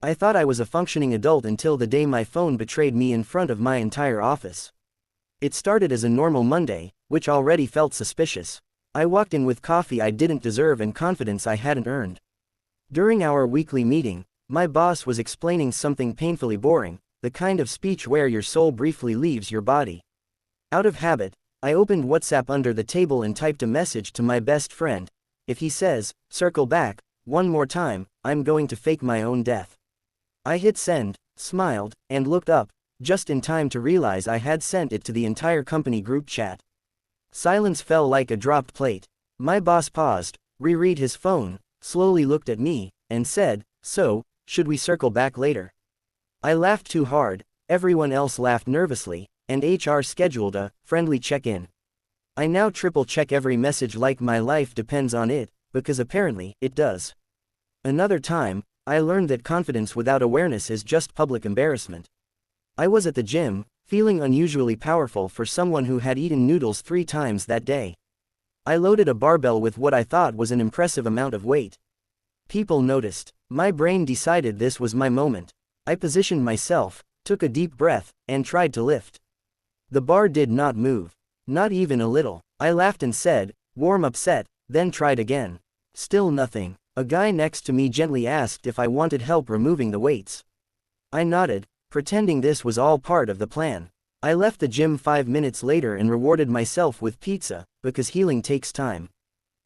I thought I was a functioning adult until the day my phone betrayed me in front of my entire office. It started as a normal Monday, which already felt suspicious. I walked in with coffee I didn't deserve and confidence I hadn't earned. During our weekly meeting, my boss was explaining something painfully boring, the kind of speech where your soul briefly leaves your body. Out of habit, I opened WhatsApp under the table and typed a message to my best friend. If he says, "Circle back," one more time, I'm going to fake my own death. I hit send, smiled, and looked up, just in time to realize I had sent it to the entire company group chat. Silence fell like a dropped plate. My boss paused, reread his phone, slowly looked at me, and said, "So, should we circle back later?" I laughed too hard, everyone else laughed nervously, and HR scheduled a friendly check-in. I now triple-check every message like my life depends on it, because apparently, it does. Another time, I learned that confidence without awareness is just public embarrassment. I was at the gym, feeling unusually powerful for someone who had eaten noodles 3 times that day. I loaded a barbell with what I thought was an impressive amount of weight. People noticed. My brain decided this was my moment. I positioned myself, took a deep breath, and tried to lift. The bar did not move. Not even a little. I laughed and said, "Warm-up set," then tried again. Still nothing. A guy next to me gently asked if I wanted help removing the weights. I nodded, pretending this was all part of the plan. I left the gym 5 minutes later and rewarded myself with pizza, because healing takes time.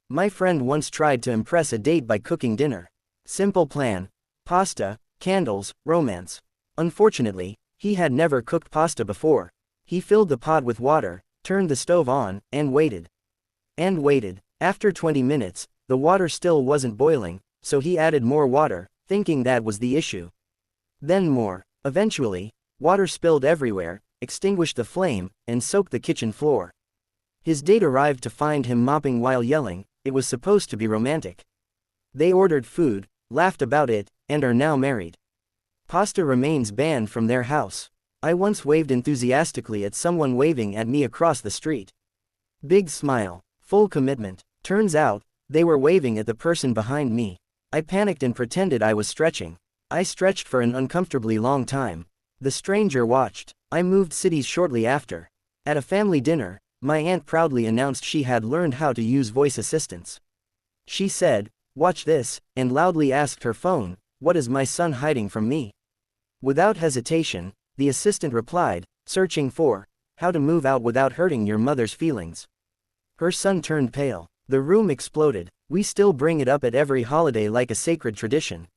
My friend once tried to impress a date by cooking dinner. Simple plan: pasta, candles, romance. Unfortunately, he had never cooked pasta before. He filled the pot with water, turned the stove on, and waited. And waited. After 20 minutes, the water still wasn't boiling, so he added more water, thinking that was the issue. Then more. Eventually, water spilled everywhere, extinguished the flame, and soaked the kitchen floor. His date arrived to find him mopping while yelling. It was supposed to be romantic. They ordered food, laughed about it, and are now married. Pasta remains banned from their house. I once waved enthusiastically at someone waving at me across the street. Big smile, full commitment. Turns out, they were waving at the person behind me. I panicked and pretended I was stretching. I stretched for an uncomfortably long time. The stranger watched. I moved cities shortly after. At a family dinner, my aunt proudly announced she had learned how to use voice assistants. She said, "Watch this," and loudly asked her phone, "What is my son hiding from me?" Without hesitation, the assistant replied, "Searching for how to move out without hurting your mother's feelings." Her son turned pale. The room exploded. We still bring it up at every holiday like a sacred tradition.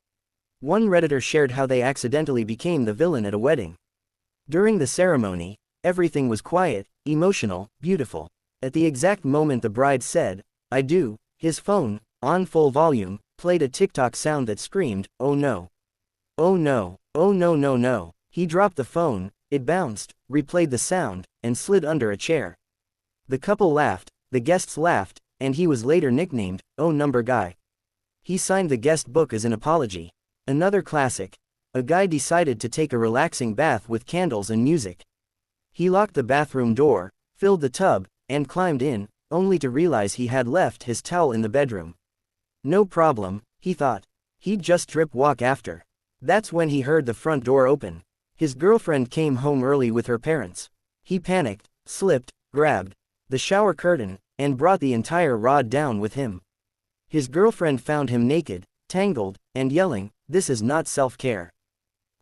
One Redditor shared how they accidentally became the villain at a wedding. During the ceremony, everything was quiet, emotional, beautiful. At the exact moment the bride said, "I do," his phone, on full volume, played a TikTok sound that screamed, "Oh no. Oh no. Oh no no no." He dropped the phone, it bounced, replayed the sound, and slid under a chair. The couple laughed, the guests laughed, and he was later nicknamed, "Oh Number Guy." He signed the guest book as an apology. Another classic. A guy decided to take a relaxing bath with candles and music. He locked the bathroom door, filled the tub, and climbed in, only to realize he had left his towel in the bedroom. No problem, he thought. He'd just drip walk after. That's when he heard the front door open. His girlfriend came home early with her parents. He panicked, slipped, grabbed the shower curtain, and brought the entire rod down with him. His girlfriend found him naked, tangled, and yelling, "This is not self-care."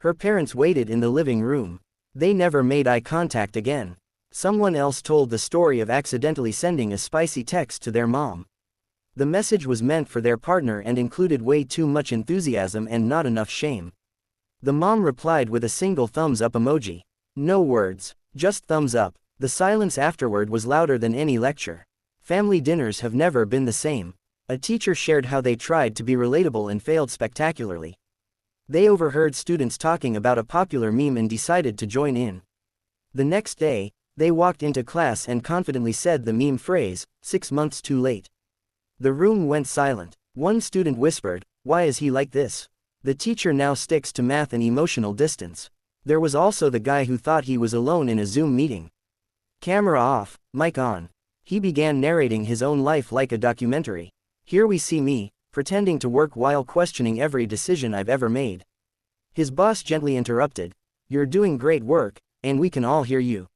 Her parents waited in the living room. They never made eye contact again. Someone else told the story of accidentally sending a spicy text to their mom. The message was meant for their partner and included way too much enthusiasm and not enough shame. The mom replied with a single thumbs up emoji. No words, just thumbs up. The silence afterward was louder than any lecture. Family dinners have never been the same. A teacher shared how they tried to be relatable and failed spectacularly. They overheard students talking about a popular meme and decided to join in. The next day, they walked into class and confidently said the meme phrase, 6 months too late. The room went silent. One student whispered, "Why is he like this?" The teacher now sticks to math and emotional distance. There was also the guy who thought he was alone in a Zoom meeting. Camera off, mic on. He began narrating his own life like a documentary. Here we see me, pretending to work while questioning every decision I've ever made. His boss gently interrupted. You're doing great work, and we can all hear you.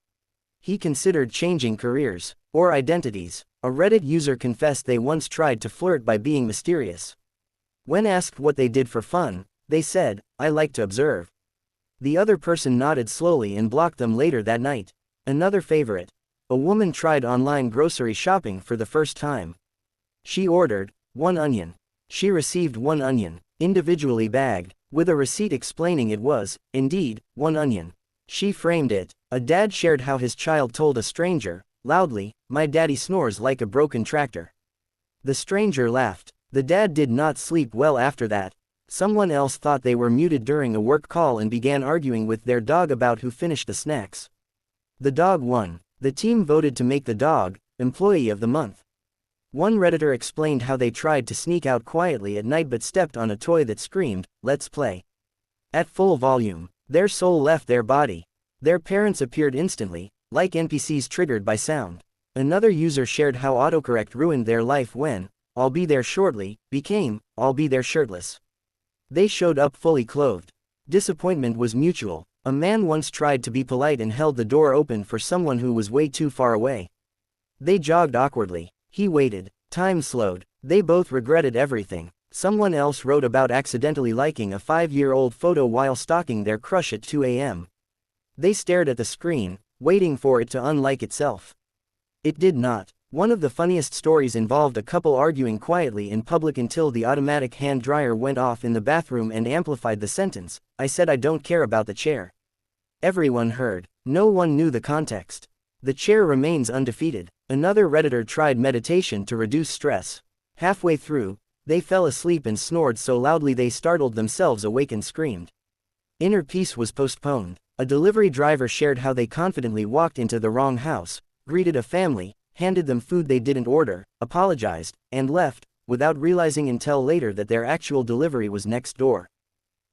He considered changing careers, or identities. A Reddit user confessed they once tried to flirt by being mysterious. When asked what they did for fun, they said, I like to observe. The other person nodded slowly and blocked them later that night. Another favorite. A woman tried online grocery shopping for the first time. She ordered 1 onion. She received 1 onion, individually bagged, with a receipt explaining it was, indeed, 1 onion. She framed it. A dad shared how his child told a stranger, loudly, my daddy snores like a broken tractor. The stranger laughed. The dad did not sleep well after that. Someone else thought they were muted during a work call and began arguing with their dog about who finished the snacks. The dog won. The team voted to make the dog Employee of the Month. One Redditor explained how they tried to sneak out quietly at night but stepped on a toy that screamed, let's play. At full volume, their soul left their body. Their parents appeared instantly, like NPCs triggered by sound. Another user shared how autocorrect ruined their life when, I'll be there shortly, became, I'll be there shirtless. They showed up fully clothed. Disappointment was mutual. A man once tried to be polite and held the door open for someone who was way too far away. They jogged awkwardly. He waited. Time slowed. They both regretted everything. Someone else wrote about accidentally liking a 5-year-old photo while stalking their crush at 2 a.m. They stared at the screen, waiting for it to unlike itself. It did not. One of the funniest stories involved a couple arguing quietly in public until the automatic hand dryer went off in the bathroom and amplified the sentence, I said I don't care about the chair. Everyone heard. No one knew the context. The chair remains undefeated. Another Redditor tried meditation to reduce stress. Halfway through, they fell asleep and snored so loudly they startled themselves awake and screamed. Inner peace was postponed. A delivery driver shared how they confidently walked into the wrong house, greeted a family, handed them food they didn't order, apologized, and left, without realizing until later that their actual delivery was next door.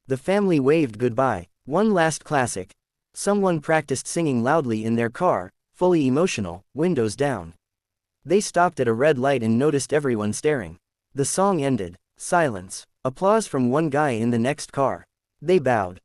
The family waved goodbye. One last classic. Someone practiced singing loudly in their car, fully emotional, windows down. They stopped at a red light and noticed everyone staring. The song ended. Silence. Applause from one guy in the next car. They bowed.